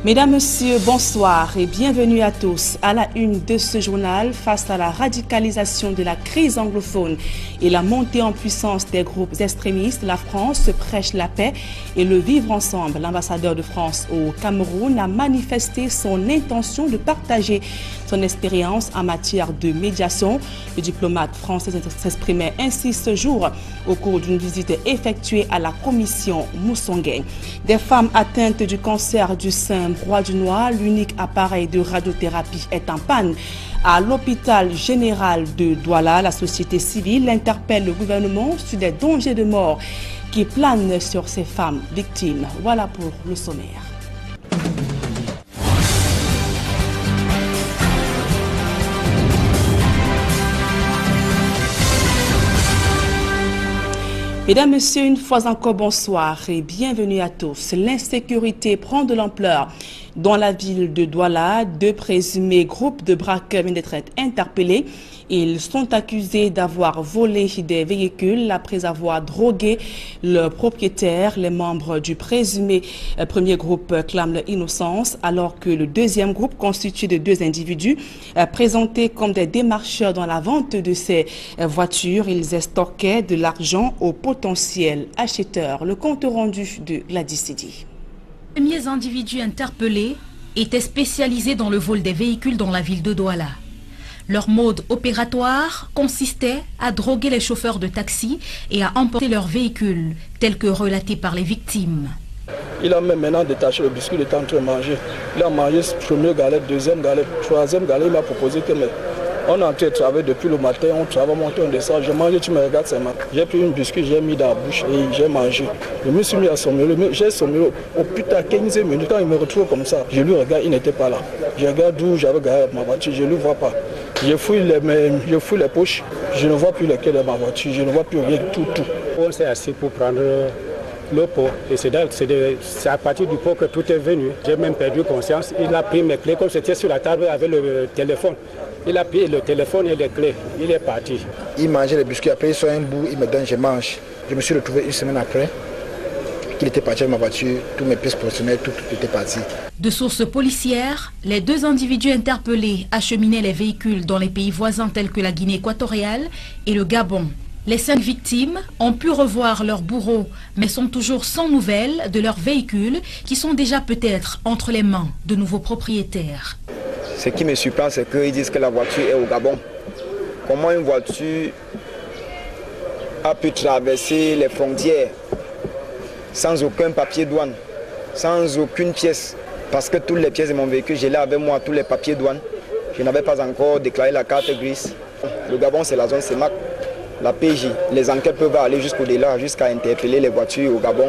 Mesdames, Messieurs, bonsoir et bienvenue à tous. À la une de ce journal, face à la radicalisation de la crise anglophone et la montée en puissance des groupes extrémistes, la France se prêche la paix et le vivre ensemble. L'ambassadeur de France au Cameroun a manifesté son intention de partager son expérience en matière de médiation. Le diplomate français s'exprimait ainsi ce jour au cours d'une visite effectuée à la commission Moussongué. Des femmes atteintes du cancer du sein Broye-du-Noir, l'unique appareil de radiothérapie est en panne. À l'hôpital général de Douala, la société civile interpelle le gouvernement sur des dangers de mort qui planent sur ces femmes victimes. Voilà pour le sommaire. Mesdames, Messieurs, une fois encore, bonsoir et bienvenue à tous. L'insécurité prend de l'ampleur. Dans la ville de Douala, deux présumés groupes de braqueurs viennent d'être interpellés. Ils sont accusés d'avoir volé des véhicules après avoir drogué le propriétaire. Les membres du présumé premier groupe clament leur innocence, alors que le deuxième groupe, constitué de deux individus, présentés comme des démarcheurs dans la vente de ces voitures, ils estorquaient de l'argent aux potentiels acheteurs. Le compte rendu de Gladys Sidi. Les premiers individus interpellés étaient spécialisés dans le vol des véhicules dans la ville de Douala. Leur mode opératoire consistait à droguer les chauffeurs de taxi et à emporter leurs véhicules, tel que relaté par les victimes. Il a même maintenant détaché le biscuit, il était en train de manger. Il a mangé première galette, deuxième galette, troisième galette. Il m'a proposé que on est en train de travailler depuis le matin, on travaille, monter, on descend. J'ai mangé, tu me regardes, c'est mal. J'ai pris une biscuit, j'ai mis dans la bouche et j'ai mangé. Je me suis mis à sommeiller. J'ai sommeillé au putain 15 minutes. Quand il me retrouve comme ça, je lui regarde, il n'était pas là. Je regarde d'où j'avais garé ma voiture, je ne le vois pas. Je fouille les poches, je ne vois plus lequel est ma voiture, je ne vois plus rien, tout. On s'est assis pour prendre le pot et c'est à partir du pot que tout est venu. J'ai même perdu conscience. Il a pris mes clés comme c'était sur la table avec le téléphone. Il a pris le téléphone et les clés. Il est parti. Il mangeait les biscuits, après il sort un bout, il me donne, je mange. Je me suis retrouvé une semaine après qu'il était parti avec ma voiture, tous mes pièces professionnelles, tout était parti. De sources policières, les deux individus interpellés acheminaient les véhicules dans les pays voisins tels que la Guinée équatoriale et le Gabon. Les 5 victimes ont pu revoir leurs bourreaux, mais sont toujours sans nouvelles de leurs véhicules qui sont déjà peut-être entre les mains de nouveaux propriétaires. Ce qui me surprend, c'est qu'ils disent que la voiture est au Gabon. Comment une voiture a pu traverser les frontières sans aucun papier douane, sans aucune pièce? Parce que toutes les pièces de mon véhicule, j'ai là avec moi tous les papiers douane. Je n'avais pas encore déclaré la carte grise. Le Gabon, c'est la zone CEMAC, la PJ. Les enquêtes peuvent aller jusqu'au-delà, jusqu'à interpeller les voitures au Gabon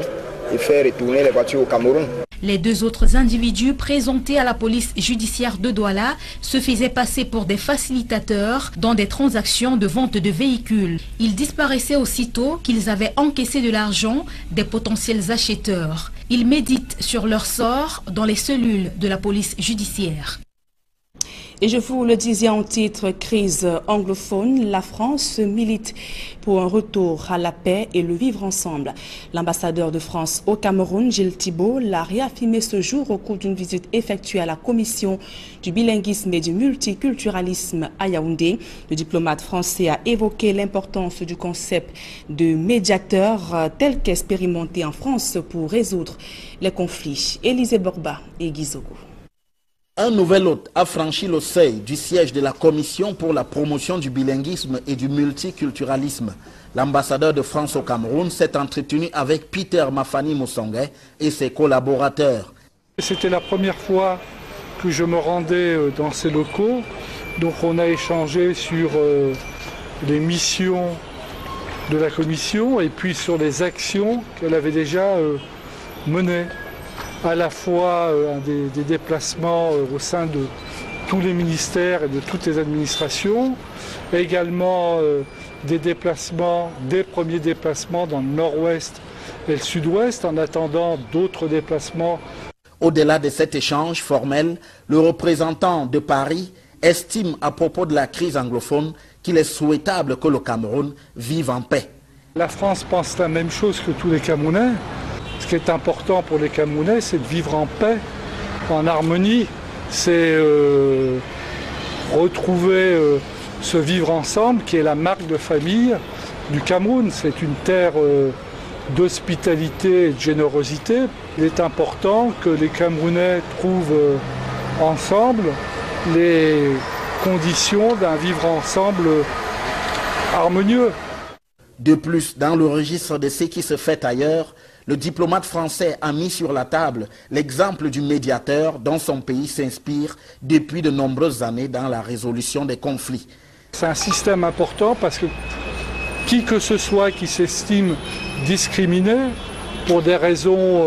et faire retourner les voitures au Cameroun. Les deux autres individus présentés à la police judiciaire de Douala se faisaient passer pour des facilitateurs dans des transactions de vente de véhicules. Ils disparaissaient aussitôt qu'ils avaient encaissé de l'argent des potentiels acheteurs. Ils méditent sur leur sort dans les cellules de la police judiciaire. Et je vous le disais en titre, crise anglophone, la France milite pour un retour à la paix et le vivre ensemble. L'ambassadeur de France au Cameroun, Gilles Thibault, l'a réaffirmé ce jour au cours d'une visite effectuée à la commission du bilinguisme et du multiculturalisme à Yaoundé. Le diplomate français a évoqué l'importance du concept de médiateur tel qu'expérimenté en France pour résoudre les conflits. Élisée Borba et Guy Zogo. Un nouvel hôte a franchi le seuil du siège de la Commission pour la promotion du bilinguisme et du multiculturalisme. L'ambassadeur de France au Cameroun s'est entretenu avec Peter Mafani Moussongué et ses collaborateurs. C'était la première fois que je me rendais dans ces locaux. Donc on a échangé sur les missions de la Commission et puis sur les actions qu'elle avait déjà menées. À la fois des déplacements au sein de tous les ministères et de toutes les administrations, également des premiers déplacements dans le nord-ouest et le sud-ouest, en attendant d'autres déplacements. Au-delà de cet échange formel, le représentant de Paris estime à propos de la crise anglophone qu'il est souhaitable que le Cameroun vive en paix. La France pense la même chose que tous les Camerounais. Ce qui est important pour les Camerounais, c'est de vivre en paix en harmonie, c'est retrouver ce vivre ensemble qui est la marque de famille du Cameroun. C'est une terre d'hospitalité et de générosité. Il est important que les Camerounais trouvent ensemble les conditions d'un vivre ensemble harmonieux. De plus, dans le registre de ce qui se fait ailleurs, le diplomate français a mis sur la table l'exemple du médiateur dont son pays s'inspire depuis de nombreuses années dans la résolution des conflits. C'est un système important parce que qui que ce soit qui s'estime discriminé pour des raisons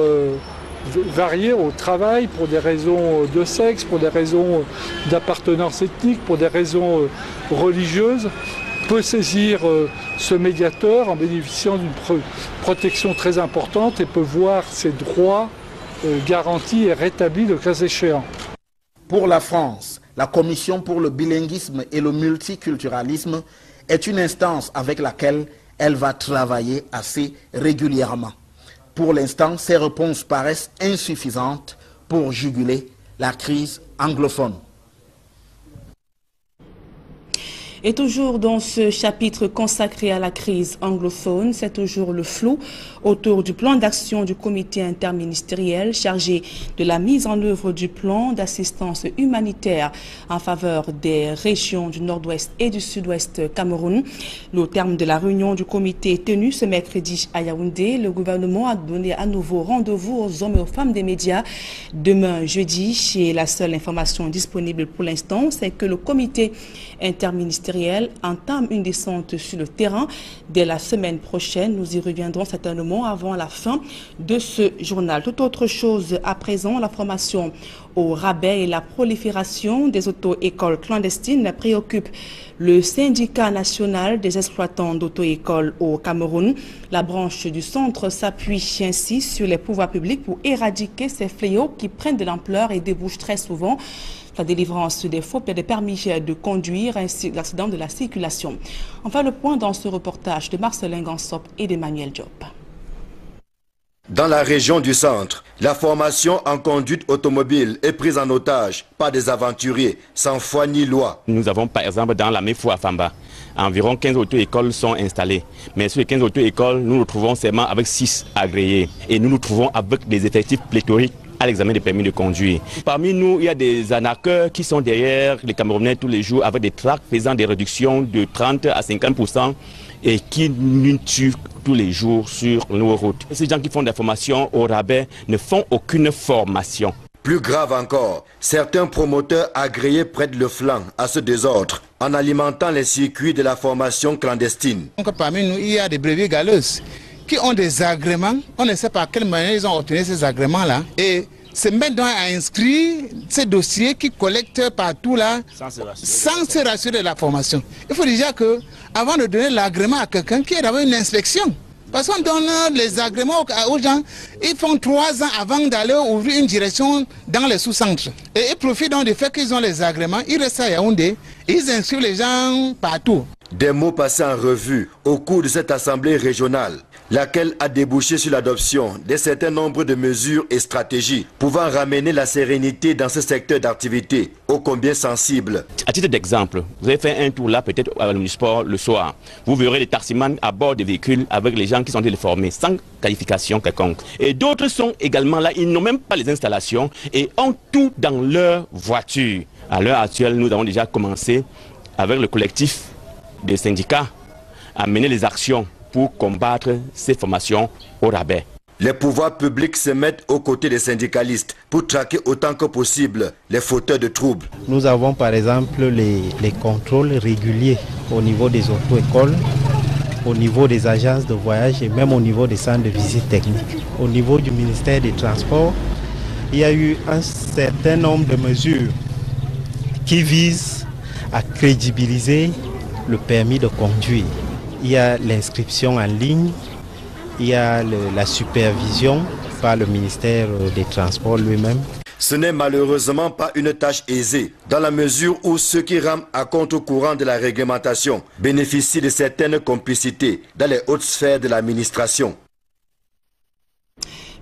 variées au travail, pour des raisons de sexe, pour des raisons d'appartenance ethnique, pour des raisons religieuses, peut saisir ce médiateur en bénéficiant d'une protection très importante et peut voir ses droits garantis et rétablis le cas échéant. Pour la France, la Commission pour le bilinguisme et le multiculturalisme est une instance avec laquelle elle va travailler assez régulièrement. Pour l'instant, ces réponses paraissent insuffisantes pour juguler la crise anglophone. Et toujours dans ce chapitre consacré à la crise anglophone, c'est toujours le flou autour du plan d'action du comité interministériel chargé de la mise en œuvre du plan d'assistance humanitaire en faveur des régions du nord-ouest et du sud-ouest Cameroun. Au terme de la réunion du comité tenue ce mercredi à Yaoundé, le gouvernement a donné à nouveau rendez-vous aux hommes et aux femmes des médias demain jeudi. Et la seule information disponible pour l'instant, c'est que le comité interministériel entame une descente sur le terrain dès la semaine prochaine. Nous y reviendrons certainement avant la fin de ce journal. Toute autre chose à présent, la formation au rabais et la prolifération des auto-écoles clandestines préoccupent le syndicat national des exploitants d'auto-écoles au Cameroun. La branche du centre s'appuie ainsi sur les pouvoirs publics pour éradiquer ces fléaux qui prennent de l'ampleur et débouchent très souvent la délivrance des faux permis de conduire ainsi que l'accident de la circulation. On fait le point dans ce reportage de Marcelin Gansop et d'Emmanuel Diop. Dans la région du centre, la formation en conduite automobile est prise en otage par des aventuriers sans foi ni loi. Nous avons par exemple dans la Mefou à Famba, environ 15 auto-écoles sont installées. Mais sur les 15 auto-écoles, nous nous trouvons seulement avec 6 agréés. Et nous nous trouvons avec des effectifs pléthoriques à l'examen des permis de conduire. Parmi nous, il y a des arnaqueurs qui sont derrière les Camerounais tous les jours avec des tracts faisant des réductions de 30 à 50% et qui nous tuent tous les jours sur nos routes. Ces gens qui font des formations au rabais ne font aucune formation. Plus grave encore, certains promoteurs agréés prêtent le flanc à ce désordre en alimentant les circuits de la formation clandestine. Donc, parmi nous, il y a des brebis galeuses qui ont des agréments. On ne sait pas à quelle manière ils ont obtenu ces agréments-là. Et se mettent donc à inscrire ces dossiers qui collectent partout là, sans se rassurer de la formation. Il faut déjà que, avant de donner l'agrément à quelqu'un, qu'il y ait d'abord une inspection. Parce qu'on donne les agréments aux gens, ils font 3 ans avant d'aller ouvrir une direction dans les sous-centres. Et ils profitent donc du fait qu'ils ont les agréments, ils restent à Yaoundé, ils inscrivent les gens partout. Des mots passés en revue au cours de cette assemblée régionale, laquelle a débouché sur l'adoption d'un certain nombre de mesures et stratégies pouvant ramener la sérénité dans ce secteur d'activité ô combien sensible. À titre d'exemple, vous avez fait un tour là peut-être à l'Omnisport le soir. Vous verrez les taximans à bord des véhicules avec les gens qui sont formés sans qualification quelconque. Et d'autres sont également là, ils n'ont même pas les installations et ont tout dans leur voiture. À l'heure actuelle, nous avons déjà commencé avec le collectif des syndicats à mener les actions pour combattre ces formations au rabais. Les pouvoirs publics se mettent aux côtés des syndicalistes pour traquer autant que possible les fauteurs de troubles. Nous avons par exemple les contrôles réguliers au niveau des auto-écoles, au niveau des agences de voyage et même au niveau des centres de visite technique. Au niveau du ministère des Transports, il y a eu un certain nombre de mesures qui visent à crédibiliser le permis de conduire. Il y a l'inscription en ligne, il y a la supervision par le ministère des Transports lui-même. Ce n'est malheureusement pas une tâche aisée, dans la mesure où ceux qui rament à contre-courant de la réglementation bénéficient de certaines complicités dans les hautes sphères de l'administration.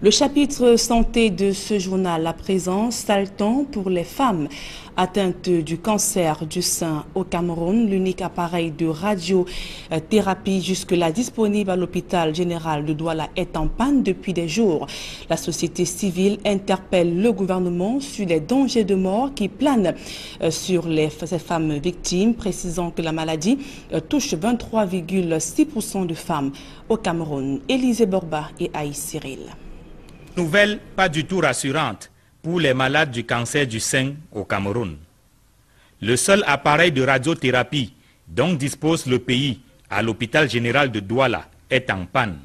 Le chapitre santé de ce journal à présent, sale temps pour les femmes atteintes du cancer du sein au Cameroun. L'unique appareil de radiothérapie jusque-là disponible à l'hôpital général de Douala est en panne depuis des jours. La société civile interpelle le gouvernement sur les dangers de mort qui planent sur ces femmes victimes, précisant que la maladie touche 23,6% de femmes au Cameroun. Élisée Borba et Aïs Cyril. Nouvelle pas du tout rassurante pour les malades du cancer du sein au Cameroun. Le seul appareil de radiothérapie dont dispose le pays à l'hôpital général de Douala est en panne.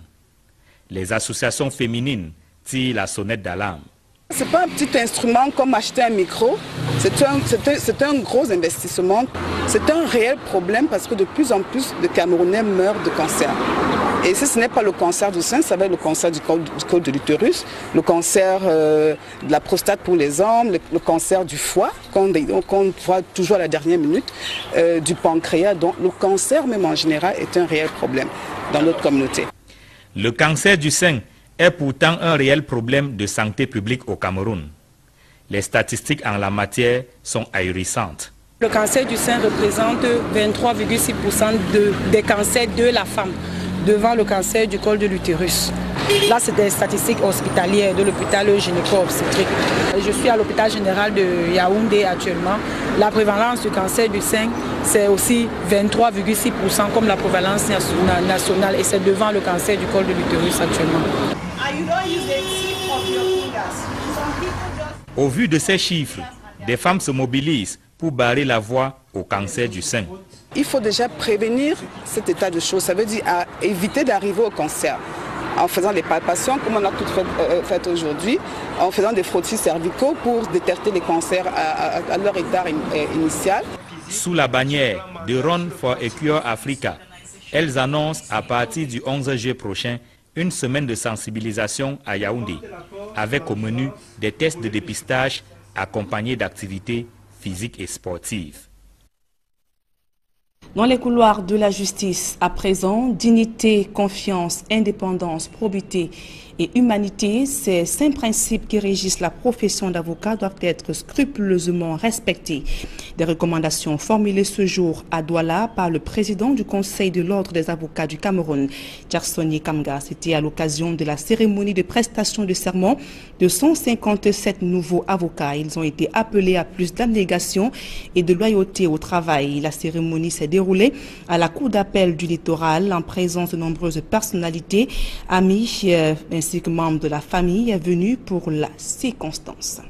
Les associations féminines tirent la sonnette d'alarme. Ce n'est pas un petit instrument comme acheter un micro, c'est un gros investissement. C'est un réel problème parce que de plus en plus de Camerounais meurent de cancer. Et si ce n'est pas le cancer du sein, ça va être le cancer du col de l'utérus, le cancer de la prostate pour les hommes, le cancer du foie, qu'on voit toujours à la dernière minute, du pancréas. Donc le cancer même en général est un réel problème dans notre communauté. Le cancer du sein est pourtant un réel problème de santé publique au Cameroun. Les statistiques en la matière sont ahurissantes. Le cancer du sein représente 23,6% des cancers de la femme, devant le cancer du col de l'utérus. Là, c'est des statistiques hospitalières de l'hôpital gynéco-obstétrique. Je suis à l'hôpital général de Yaoundé actuellement. La prévalence du cancer du sein, c'est aussi 23,6% comme la prévalence nationale et c'est devant le cancer du col de l'utérus actuellement. Au vu de ces chiffres, des femmes se mobilisent pour barrer la voie au cancer du sein. Il faut déjà prévenir cet état de choses, ça veut dire éviter d'arriver au cancer. En faisant des palpations, comme on a tout fait aujourd'hui, en faisant des frottis cervicaux pour détecter les cancers à leur état initial. Sous la bannière de Run for a Cure Africa, elles annoncent à partir du 11 juillet prochain une semaine de sensibilisation à Yaoundé, avec au menu des tests de dépistage accompagnés d'activités physiques et sportives. Dans les couloirs de la justice, à présent, dignité, confiance, indépendance, probité et humanité, ces 5 principes qui régissent la profession d'avocat doivent être scrupuleusement respectés. Des recommandations formulées ce jour à Douala par le président du Conseil de l'Ordre des avocats du Cameroun, Jarsoni Kamga. C'était à l'occasion de la cérémonie de prestation de serment de 157 nouveaux avocats. Ils ont été appelés à plus d'abnégation et de loyauté au travail. La cérémonie s'est déroulée à la Cour d'appel du littoral en présence de nombreuses personnalités, amis ainsi que membres de la famille venus pour la circonstance.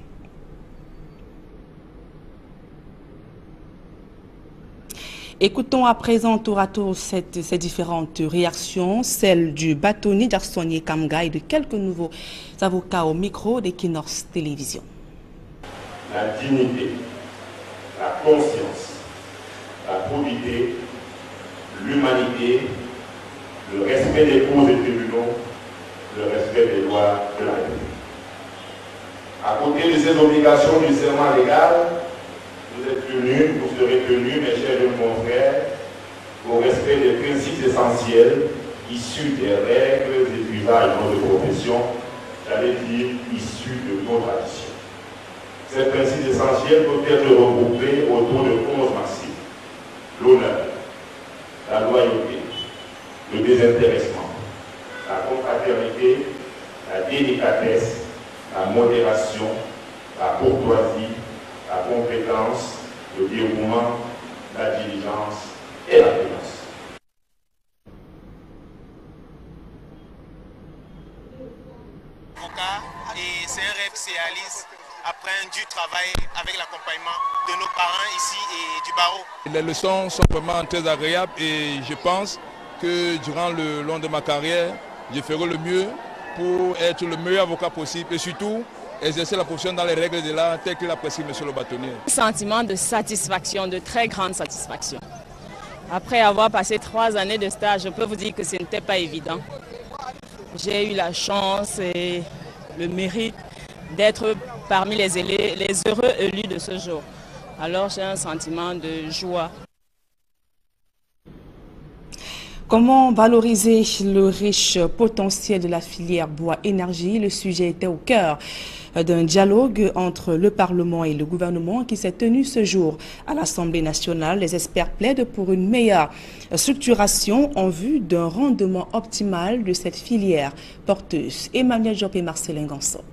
Écoutons à présent tour à tour ces différentes réactions, celle du bâtonnier Jarsoni Kamga et de quelques nouveaux avocats au micro d'Equinox Télévision. La dignité, la conscience, la probité, l'humanité, le respect des cours et tribunaux, le respect des lois de la République. À côté de ces obligations du serment légal, vous serez tenus, mes chers jeunes confrères, au respect des principes essentiels issus des règles et usages de notre profession, j'allais dire issus de nos traditions. Ces principes essentiels peuvent être regroupés autour de 11 maximes: l'honneur, la loyauté, le désintéressement, la confraternité, la délicatesse, la modération, la courtoisie, la compétence, le dévouement, la diligence et la prudence. Et c'est un rêve qui se réalise après un dur travail avec l'accompagnement de nos parents ici et du barreau. Les leçons sont vraiment très agréables et je pense que durant le long de ma carrière, je ferai le mieux pour être le meilleur avocat possible et surtout exercer la profession dans les règles de l'art telles que l'a prescrit M. le bâtonnier. Un sentiment de satisfaction, de très grande satisfaction. Après avoir passé 3 années de stage, je peux vous dire que ce n'était pas évident. J'ai eu la chance et le mérite d'être parmi les heureux élus de ce jour. Alors j'ai un sentiment de joie. Comment valoriser le riche potentiel de la filière bois-énergie? Le sujet était au cœur d'un dialogue entre le Parlement et le gouvernement qui s'est tenu ce jour à l'Assemblée nationale. Les experts plaident pour une meilleure structuration en vue d'un rendement optimal de cette filière porteuse. Emmanuel Diop et Marcelin Gansop.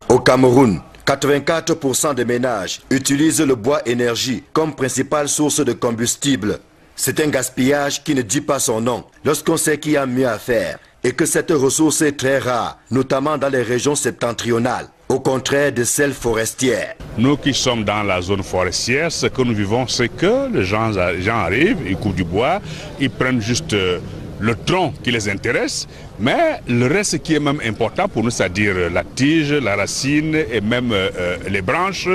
Au Cameroun, 84% des ménages utilisent le bois énergie comme principale source de combustible. C'est un gaspillage qui ne dit pas son nom lorsqu'on sait qu'il y a mieux à faire et que cette ressource est très rare, notamment dans les régions septentrionales, au contraire de celles forestières. Nous qui sommes dans la zone forestière, ce que nous vivons, c'est que les gens arrivent, ils coupent du bois, ils prennent juste le tronc qui les intéresse, mais le reste qui est même important pour nous, c'est-à-dire la tige, la racine et même les branches,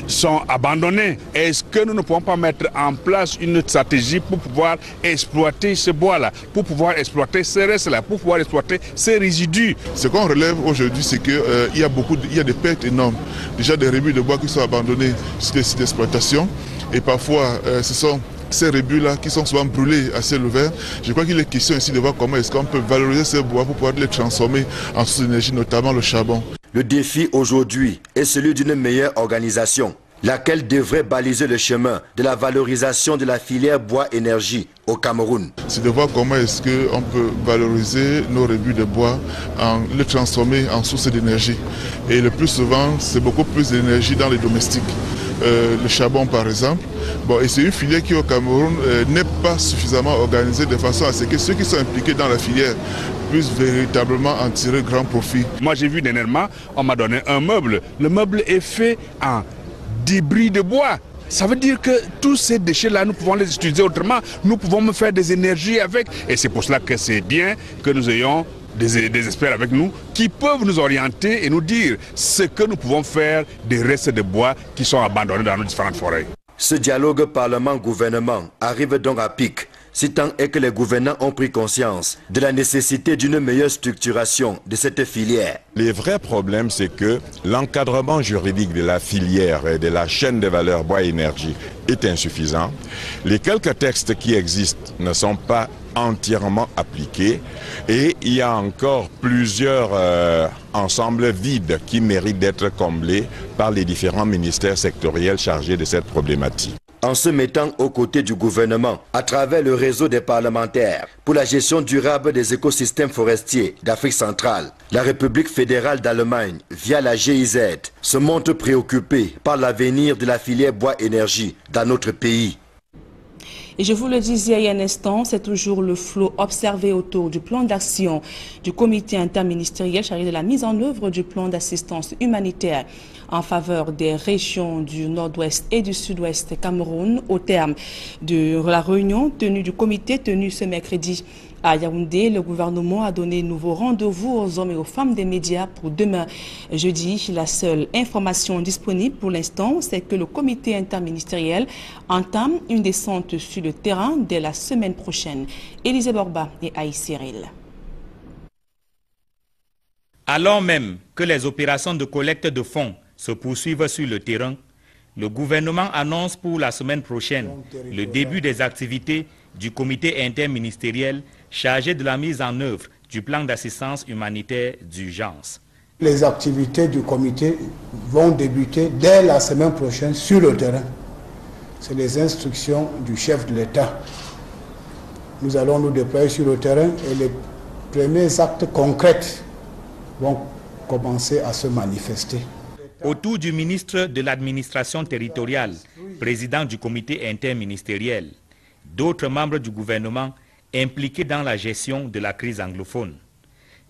sont abandonnés. Est-ce que nous ne pouvons pas mettre en place une stratégie pour pouvoir exploiter ce bois-là, pour pouvoir exploiter ces restes-là, pour pouvoir exploiter ces résidus? Ce qu'on relève aujourd'hui, c'est qu'il y a des pertes énormes. Déjà des rébus de bois qui sont abandonnés sur des sites d'exploitation, et parfois ce sont ces rébus-là qui sont souvent brûlés à ciel ouvert. Je crois qu'il est question ici de voir comment est-ce qu'on peut valoriser ces bois pour pouvoir les transformer en source d'énergie, notamment le charbon. Le défi aujourd'hui est celui d'une meilleure organisation, laquelle devrait baliser le chemin de la valorisation de la filière bois-énergie au Cameroun. C'est de voir comment est-ce qu'on peut valoriser nos rébus de bois, les transformer en source d'énergie. Et le plus souvent, c'est beaucoup plus d'énergie dans les domestiques. Le charbon par exemple. Bon, et c'est une filière qui au Cameroun n'est pas suffisamment organisée de façon à ce que ceux qui sont impliqués dans la filière puissent véritablement en tirer grand profit. Moi j'ai vu dernièrement, on m'a donné un meuble. Le meuble est fait en débris de bois. Ça veut dire que tous ces déchets-là, nous pouvons les utiliser autrement. Nous pouvons me faire des énergies avec. Et c'est pour cela que c'est bien que nous ayons des experts avec nous qui peuvent nous orienter et nous dire ce que nous pouvons faire des restes de bois qui sont abandonnés dans nos différentes forêts. Ce dialogue Parlement-gouvernement arrive donc à pic, si tant est que les gouvernants ont pris conscience de la nécessité d'une meilleure structuration de cette filière. Le vrai problème, c'est que l'encadrement juridique de la filière et de la chaîne de valeur bois-énergie est insuffisant. Les quelques textes qui existent ne sont pas entièrement appliqués et il y a encore plusieurs ensembles vides qui méritent d'être comblés par les différents ministères sectoriels chargés de cette problématique. En se mettant aux côtés du gouvernement, à travers le réseau des parlementaires pour la gestion durable des écosystèmes forestiers d'Afrique centrale, la République fédérale d'Allemagne, via la GIZ, se montre préoccupée par l'avenir de la filière bois-énergie dans notre pays. Et je vous le disais il y a un instant, c'est toujours le flot observé autour du plan d'action du comité interministériel chargé de la mise en œuvre du plan d'assistance humanitaire en faveur des régions du nord-ouest et du sud-ouest Cameroun au terme de la réunion du comité tenue ce mercredi à Yaoundé. Le gouvernement a donné nouveau rendez-vous aux hommes et aux femmes des médias pour demain jeudi. La seule information disponible pour l'instant, c'est que le comité interministériel entame une descente sur le terrain dès la semaine prochaine. Élisée Borba et Aïe Cyril. Alors même que les opérations de collecte de fonds se poursuivent sur le terrain, le gouvernement annonce pour la semaine prochaine le début des activités du comité interministériel chargé de la mise en œuvre du plan d'assistance humanitaire d'urgence. Les activités du comité vont débuter dès la semaine prochaine sur le terrain. C'est les instructions du chef de l'État. Nous allons nous déployer sur le terrain et les premiers actes concrets vont commencer à se manifester. Autour du ministre de l'administration territoriale, président du comité interministériel, d'autres membres du gouvernement impliqués dans la gestion de la crise anglophone.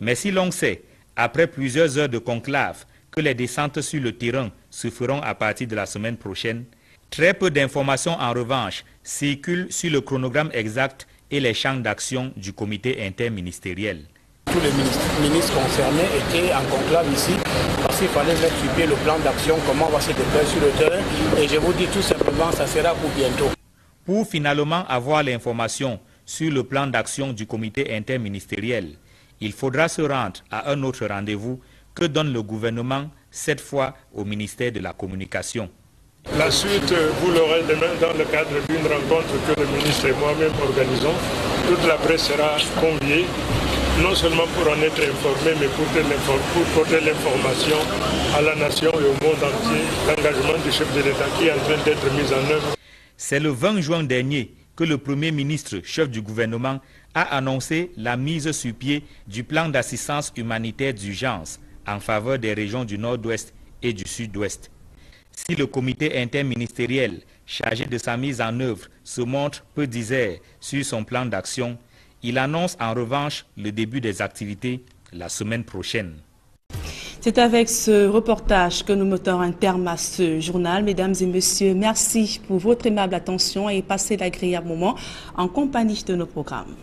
Mais si l'on sait, après plusieurs heures de conclave, que les descentes sur le terrain se feront à partir de la semaine prochaine, très peu d'informations en revanche circulent sur le chronogramme exact et les champs d'action du comité interministériel. Tous les ministres concernés étaient en conclave ici parce qu'il fallait mettre sur pied le plan d'action, comment on va se déployer sur le terrain. Et je vous dis tout simplement, ça sera pour bientôt. Pour finalement avoir l'information sur le plan d'action du comité interministériel, il faudra se rendre à un autre rendez-vous que donne le gouvernement, cette fois au ministère de la Communication. La suite, vous l'aurez demain dans le cadre d'une rencontre que le ministre et moi-même organisons Toute la presse sera conviée, non seulement pour en être informée, mais pour porter l'information à la nation et au monde entier, l'engagement du chef de l'État qui est en train d'être mis en œuvre. C'est le 20 juin dernier que le Premier ministre, chef du gouvernement, a annoncé la mise sur pied du plan d'assistance humanitaire d'urgence en faveur des régions du Nord-Ouest et du Sud-Ouest. Si le comité interministériel chargé de sa mise en œuvre se montre peu disert sur son plan d'action, il annonce en revanche le début des activités la semaine prochaine. C'est avec ce reportage que nous mettons un terme à ce journal. Mesdames et messieurs, merci pour votre aimable attention et passez d'agréables moments en compagnie de nos programmes.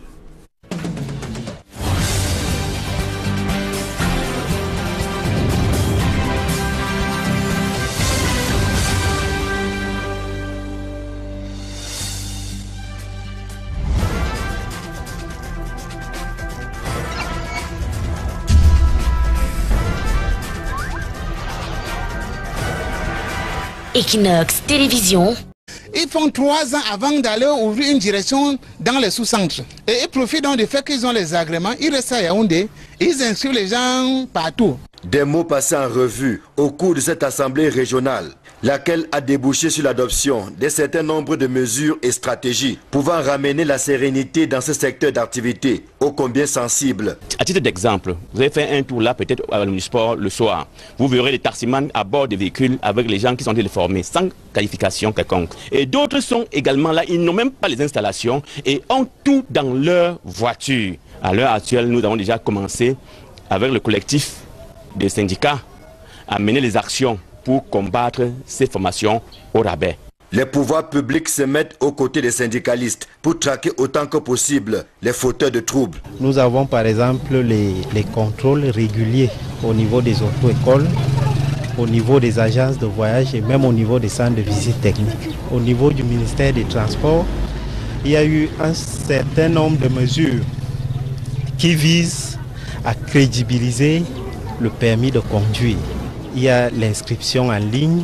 Equinox Télévision. Ils font 3 ans avant d'aller ouvrir une direction dans les sous-centres. Et ils profitent donc du fait qu'ils ont les agréments, ils restent à Yaoundé, ils inscrivent les gens partout. Des mots passés en revue au cours de cette assemblée régionale, laquelle a débouché sur l'adoption d'un certain nombre de mesures et stratégies pouvant ramener la sérénité dans ce secteur d'activité ô combien sensible. À titre d'exemple, vous avez fait un tour là peut-être à l'Omnisport le soir. Vous verrez les taximans à bord des véhicules avec les gens qui sont formés sans qualification quelconque. Et d'autres sont également là, ils n'ont même pas les installations et ont tout dans leur voiture. À l'heure actuelle, nous avons déjà commencé avec le collectif des syndicats à mener les actions pour combattre ces formations au rabais. Les pouvoirs publics se mettent aux côtés des syndicalistes pour traquer autant que possible les fauteurs de troubles. Nous avons par exemple les contrôles réguliers au niveau des auto-écoles, au niveau des agences de voyage et même au niveau des centres de visite technique. Au niveau du ministère des Transports, il y a eu un certain nombre de mesures qui visent à crédibiliser le permis de conduire. Il y a l'inscription en ligne,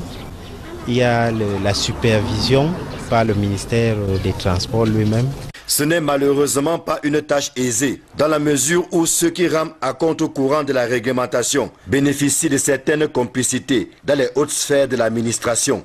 il y a la supervision par le ministère des Transports lui-même. Ce n'est malheureusement pas une tâche aisée, dans la mesure où ceux qui rament à contre-courant de la réglementation bénéficient de certaines complicités dans les hautes sphères de l'administration.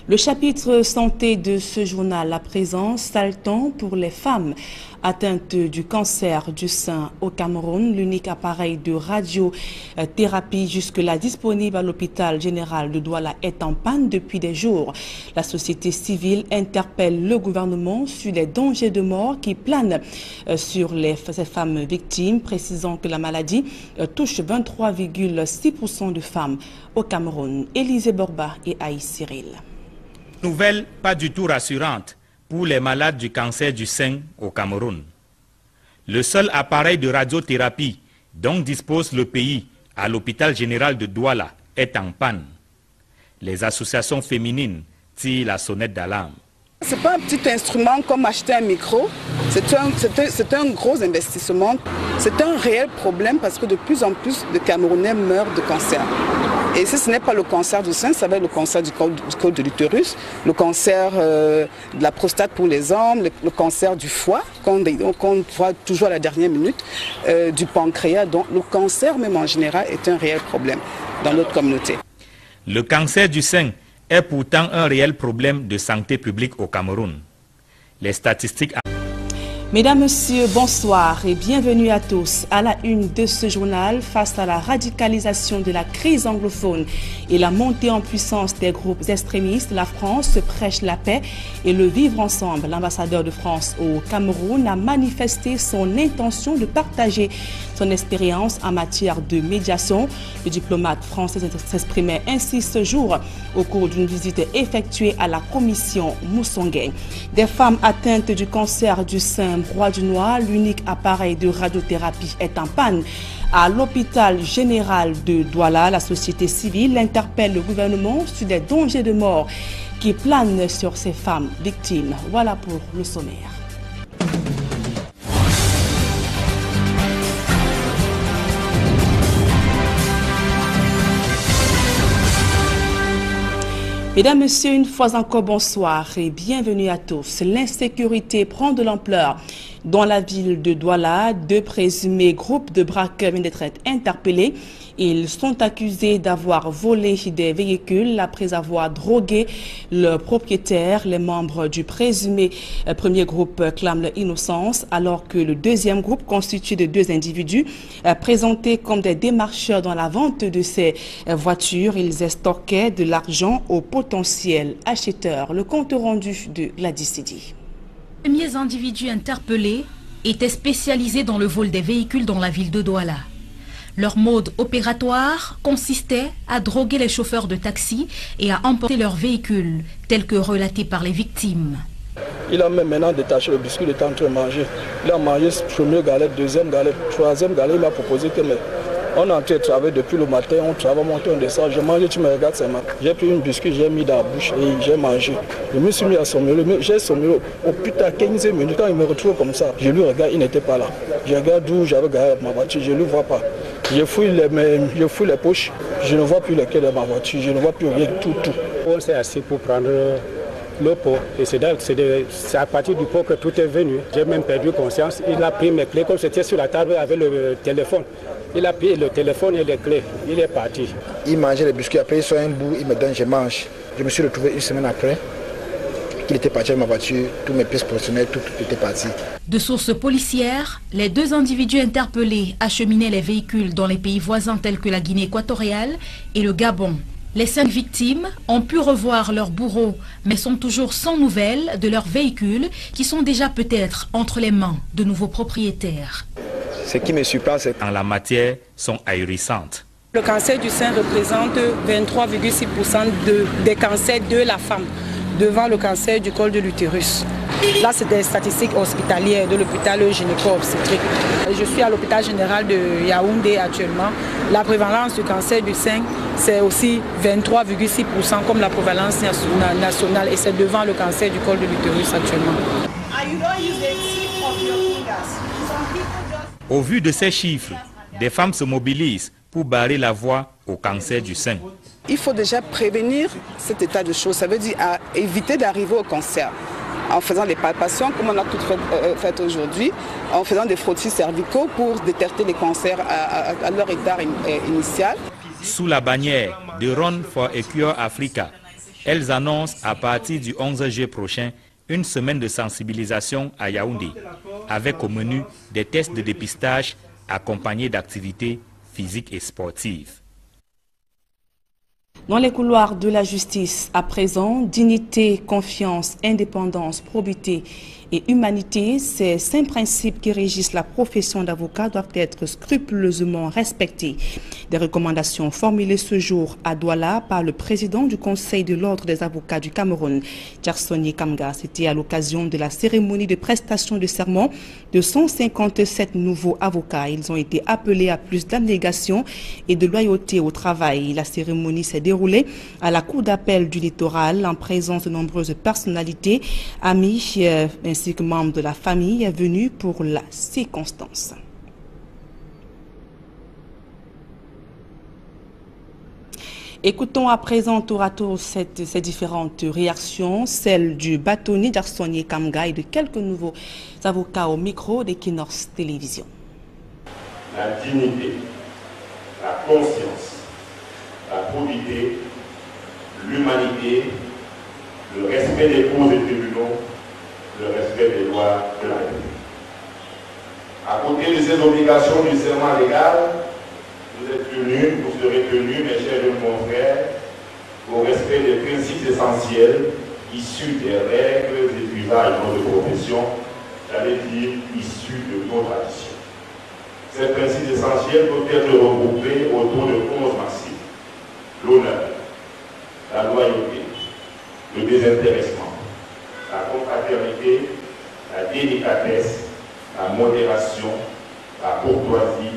Le chapitre santé de ce journal à présent, sale temps pour les femmes atteintes du cancer du sein au Cameroun. L'unique appareil de radiothérapie jusque-là disponible à l'hôpital général de Douala est en panne depuis des jours. La société civile interpelle le gouvernement sur les dangers de mort qui planent sur ces femmes victimes, précisant que la maladie touche 23,6% de femmes au Cameroun. Élisée Borba et Aïe Cyril. Nouvelle pas du tout rassurante pour les malades du cancer du sein au Cameroun. Le seul appareil de radiothérapie dont dispose le pays à l'hôpital général de Douala est en panne. Les associations féminines tirent la sonnette d'alarme. Ce n'est pas un petit instrument comme acheter un micro, c'est un gros investissement. C'est un réel problème parce que de plus en plus de Camerounais meurent de cancer. Et si ce n'est pas le cancer du sein, ça va être le cancer du col de l'utérus, le cancer de la prostate pour les hommes, le cancer du foie, qu'on voit toujours à la dernière minute, du pancréas. Donc le cancer même en général est un réel problème dans notre communauté. Le cancer du sein est pourtant un réel problème de santé publique au Cameroun. Les statistiques... Mesdames, Messieurs, bonsoir et bienvenue à tous. À la une de ce journal, face à la radicalisation de la crise anglophone et la montée en puissance des groupes extrémistes, la France prêche la paix et le vivre ensemble. L'ambassadeur de France au Cameroun a manifesté son intention de partager son expérience en matière de médiation. Le diplomate français s'exprimait ainsi ce jour au cours d'une visite effectuée à la commission Moussongué. Des femmes atteintes du cancer du sein Roi du Noir, l'unique appareil de radiothérapie est en panne. À l'hôpital général de Douala, la société civile interpelle le gouvernement sur des dangers de mort qui planent sur ces femmes victimes. Voilà pour le sommaire. Mesdames, Messieurs, une fois encore, bonsoir et bienvenue à tous. L'insécurité prend de l'ampleur. Dans la ville de Douala, 2 présumés groupes de braqueurs viennent d'être interpellés. Ils sont accusés d'avoir volé des véhicules après avoir drogué le propriétaire. Les membres du présumé premier groupe clament leur innocence, alors que le deuxième groupe, constitué de 2 individus, présentés comme des démarcheurs dans la vente de ces voitures, ils estorquaient de l'argent aux potentiels acheteurs. Le compte rendu de Gladys Sidi. Les premiers individus interpellés étaient spécialisés dans le vol des véhicules dans la ville de Douala. Leur mode opératoire consistait à droguer les chauffeurs de taxi et à emporter leurs véhicules, tel que relaté par les victimes. Il a même maintenant détaché le biscuit, il était en train de manger. Il a mangé première galette, deuxième galette, troisième galette. Il m'a proposé que on est en train de travailler depuis le matin, on travaille, monter, on descend. J'ai mangé, tu me regardes, c'est mal. J'ai pris une biscuit, j'ai mis dans la bouche et j'ai mangé. Je me suis mis à sommeiller. J'ai sommeillé au putain 15 minutes. Quand il me retrouve comme ça, je lui regarde, il n'était pas là. Je regarde d'où j'avais garé ma voiture, je ne le vois pas. Je fouille les poches, je ne vois plus les clés de ma voiture, je ne vois plus rien, tout. On s'est assis pour prendre le pot et c'est à partir du pot que tout est venu. J'ai même perdu conscience. Il a pris mes clés comme c'était sur la table avec le téléphone. Il a pris le téléphone et les clés. Il est parti. Il mangeait les biscuits, après il sort un bout, il me donne, je mange. Je me suis retrouvé une semaine après qu'il était parti avec ma voiture, tous mes pièces professionnelles, tout était parti. De sources policières, les 2 individus interpellés acheminaient les véhicules dans les pays voisins tels que la Guinée équatoriale et le Gabon. Les 5 victimes ont pu revoir leurs bourreaux, mais sont toujours sans nouvelles de leurs véhicules qui sont déjà peut-être entre les mains de nouveaux propriétaires. Ce qui me surprend, c'est en la matière sont ahurissantes. Le cancer du sein représente 23,6% des cancers de la femme, devant le cancer du col de l'utérus. Là, c'est des statistiques hospitalières de l'hôpital gynéco-obstétrique. Je suis à l'hôpital général de Yaoundé actuellement. La prévalence du cancer du sein, c'est aussi 23,6% comme la prévalence nationale et c'est devant le cancer du col de l'utérus actuellement. Au vu de ces chiffres, des femmes se mobilisent pour barrer la voie au cancer du sein. Il faut déjà prévenir cet état de choses, ça veut dire éviter d'arriver au cancer. En faisant des palpations, comme on a tout fait aujourd'hui, en faisant des frottis cervicaux pour détecter les cancers à leur état initial. Sous la bannière de Run for a Cure Africa, elles annoncent à partir du 11 juillet prochain une semaine de sensibilisation à Yaoundé, avec au menu des tests de dépistage accompagnés d'activités physiques et sportives. Dans les couloirs de la justice, à présent, dignité, confiance, indépendance, probité et humanité, ces 5 principes qui régissent la profession d'avocat doivent être scrupuleusement respectés. Des recommandations formulées ce jour à Douala par le président du Conseil de l'Ordre des avocats du Cameroun, Jarsoni Kamga. C'était à l'occasion de la cérémonie de prestation de serment de 157 nouveaux avocats. Ils ont été appelés à plus d'abnégation et de loyauté au travail. La cérémonie s'est déroulée à la Cour d'appel du littoral en présence de nombreuses personnalités, amis, ainsi que membres de la famille venus pour la circonstance. Écoutons à présent tour à tour ces différentes réactions, celle du bâtonnier Jarsoni Kamga et de quelques nouveaux avocats au micro d'Equinox Télévision. La dignité, la conscience, la probité, l'humanité, le respect des cours et tribunaux, le respect des lois de la République. À côté de ces obligations du serment légal, vous êtes tenus, vous serez tenus, mes chers et mon frère, au respect des principes essentiels issus des règles et usages de notre profession, j'allais dire issus de nos traditions. Ces principes essentiels peuvent être regroupés autour de 11 maximes. L'honneur, la loyauté, le désintéressement, la confraternité, la délicatesse, la modération, la courtoisie,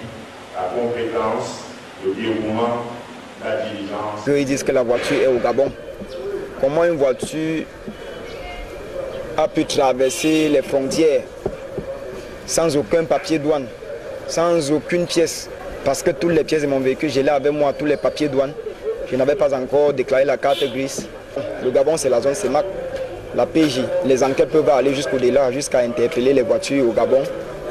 la compétence, le dévouement, la diligence. Ils disent que la voiture est au Gabon. Comment une voiture a pu traverser les frontières sans aucun papier douane, sans aucune pièce? Parce que toutes les pièces de mon véhicule, j'ai là avec moi tous les papiers douane. Je n'avais pas encore déclaré la carte grise. Le Gabon, c'est la zone CEMAC, la PJ. Les enquêtes peuvent aller jusqu'au-delà, jusqu'à interpeller les voitures au Gabon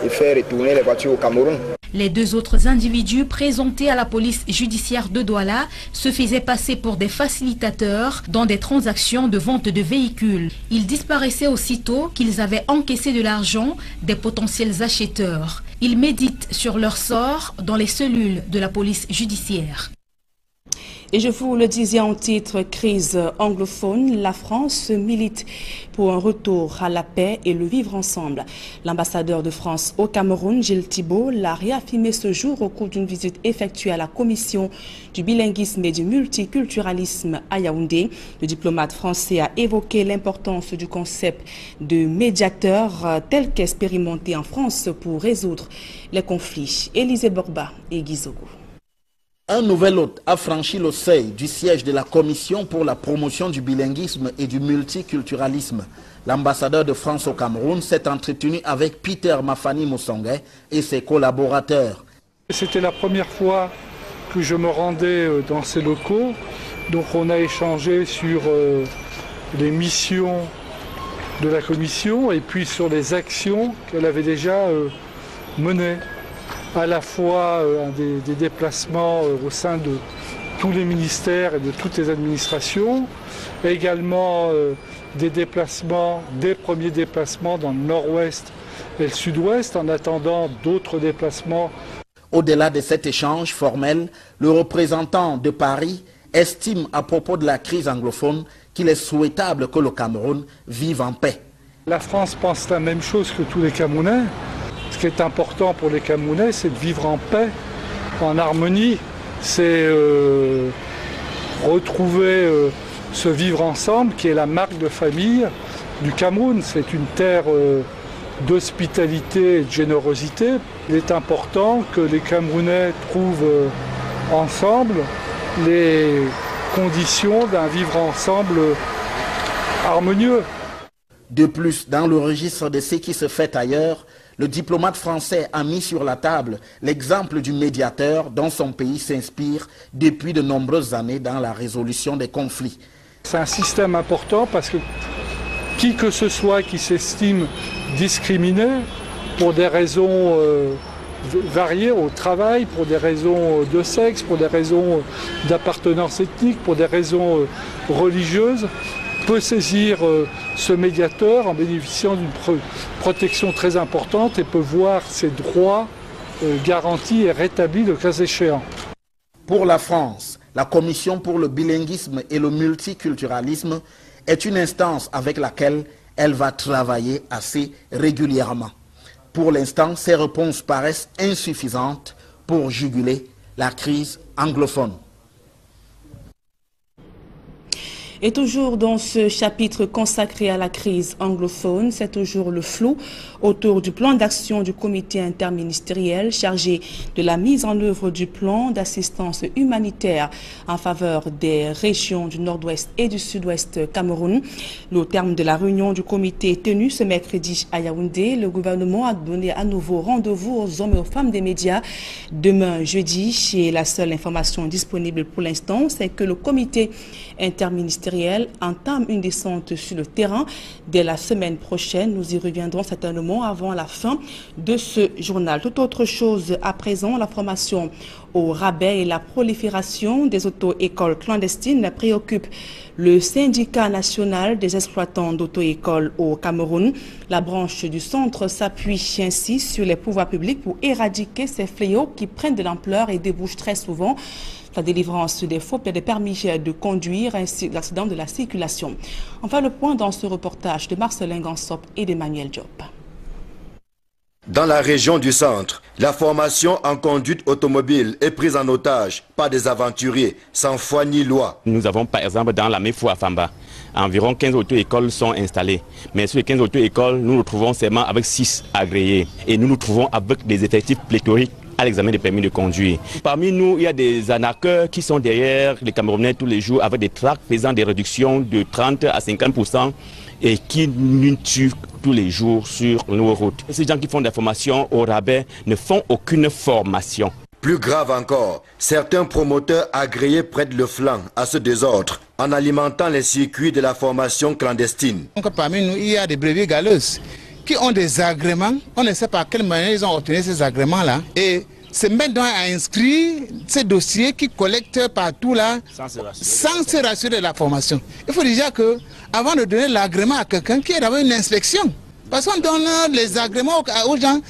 et faire retourner les voitures au Cameroun. Les deux autres individus présentés à la police judiciaire de Douala se faisaient passer pour des facilitateurs dans des transactions de vente de véhicules. Ils disparaissaient aussitôt qu'ils avaient encaissé de l'argent des potentiels acheteurs. Ils méditent sur leur sort dans les cellules de la police judiciaire. Et je vous le disais en titre, crise anglophone, la France milite pour un retour à la paix et le vivre ensemble. L'ambassadeur de France au Cameroun, Gilles Thibault, l'a réaffirmé ce jour au cours d'une visite effectuée à la commission du bilinguisme et du multiculturalisme à Yaoundé. Le diplomate français a évoqué l'importance du concept de médiateur tel qu'expérimenté en France pour résoudre les conflits. Élisée Borba et Guizogo. Un nouvel hôte a franchi le seuil du siège de la Commission pour la promotion du bilinguisme et du multiculturalisme. L'ambassadeur de France au Cameroun s'est entretenu avec Peter Mafani Moussongué et ses collaborateurs. C'était la première fois que je me rendais dans ces locaux. Donc on a échangé sur les missions de la Commission et puis sur les actions qu'elle avait déjà menées. À la fois des déplacements au sein de tous les ministères et de toutes les administrations, également des premiers déplacements dans le nord-ouest et le sud-ouest, en attendant d'autres déplacements. Au-delà de cet échange formel, le représentant de Paris estime à propos de la crise anglophone qu'il est souhaitable que le Cameroun vive en paix. La France pense la même chose que tous les Camerounais. Ce qui est important pour les Camerounais, c'est de vivre en paix, en harmonie. C'est retrouver ce vivre ensemble qui est la marque de famille du Cameroun. C'est une terre d'hospitalité et de générosité. Il est important que les Camerounais trouvent ensemble les conditions d'un vivre ensemble harmonieux. De plus, dans le registre de ce qui se fait ailleurs, le diplomate français a mis sur la table l'exemple du médiateur dont son pays s'inspire depuis de nombreuses années dans la résolution des conflits. C'est un système important parce que qui que ce soit qui s'estime discriminé pour des raisons variées au travail, pour des raisons de sexe, pour des raisons d'appartenance ethnique, pour des raisons religieuses, peut saisir ce médiateur en bénéficiant d'une protection très importante et peut voir ses droits garantis et rétablis le cas échéant. Pour la France, la Commission pour le bilinguisme et le multiculturalisme est une instance avec laquelle elle va travailler assez régulièrement. Pour l'instant, ces réponses paraissent insuffisantes pour juguler la crise anglophone. Et toujours dans ce chapitre consacré à la crise anglophone, c'est toujours le flou autour du plan d'action du comité interministériel chargé de la mise en œuvre du plan d'assistance humanitaire en faveur des régions du nord-ouest et du sud-ouest Cameroun. Au terme de la réunion du comité tenue ce mercredi à Yaoundé, le gouvernement a donné à nouveau rendez-vous aux hommes et aux femmes des médias demain jeudi. Et la seule information disponible pour l'instant, c'est que le comité interministériel entame une descente sur le terrain dès la semaine prochaine. Nous y reviendrons certainement avant la fin de ce journal. Toute autre chose à présent, la formation au rabais et la prolifération des auto-écoles clandestines préoccupent le syndicat national des exploitants d'auto-écoles au Cameroun. La branche du centre s'appuie ainsi sur les pouvoirs publics pour éradiquer ces fléaux qui prennent de l'ampleur et débouchent très souvent la délivrance des faux permis de conduire ainsi que l'accident de la circulation. Enfin, le point dans ce reportage de Marcelin Gansop et d'Emmanuel Diop. Dans la région du centre, la formation en conduite automobile est prise en otage par des aventuriers sans foi ni loi. Nous avons par exemple dans la Mefou à Famba, environ 15 auto-écoles sont installées. Mais sur les 15 auto-écoles, nous nous trouvons seulement avec 6 agréés. Et nous nous trouvons avec des effectifs pléthoriques à l'examen des permis de conduire. Parmi nous, il y a des arnaqueurs qui sont derrière les Camerounais tous les jours avec des tracts faisant des réductions de 30 à 50% et qui nous tuent tous les jours sur nos routes. Ces gens qui font des formations au rabais ne font aucune formation. Plus grave encore, certains promoteurs agréés prêtent le flanc à ce désordre. en alimentant les circuits de la formation clandestine. Donc, parmi nous, il y a des brebis galeuses qui ont des agréments. On ne sait pas à quelle manière ils ont obtenu ces agréments-là. Et se mettre donc à inscrire ces dossiers qui collectent partout là, sans se rassurer de la formation. Il faut déjà que, avant de donner l'agrément à quelqu'un, qu'il y ait d'abord une inspection. Parce qu'on donne les agréments aux gens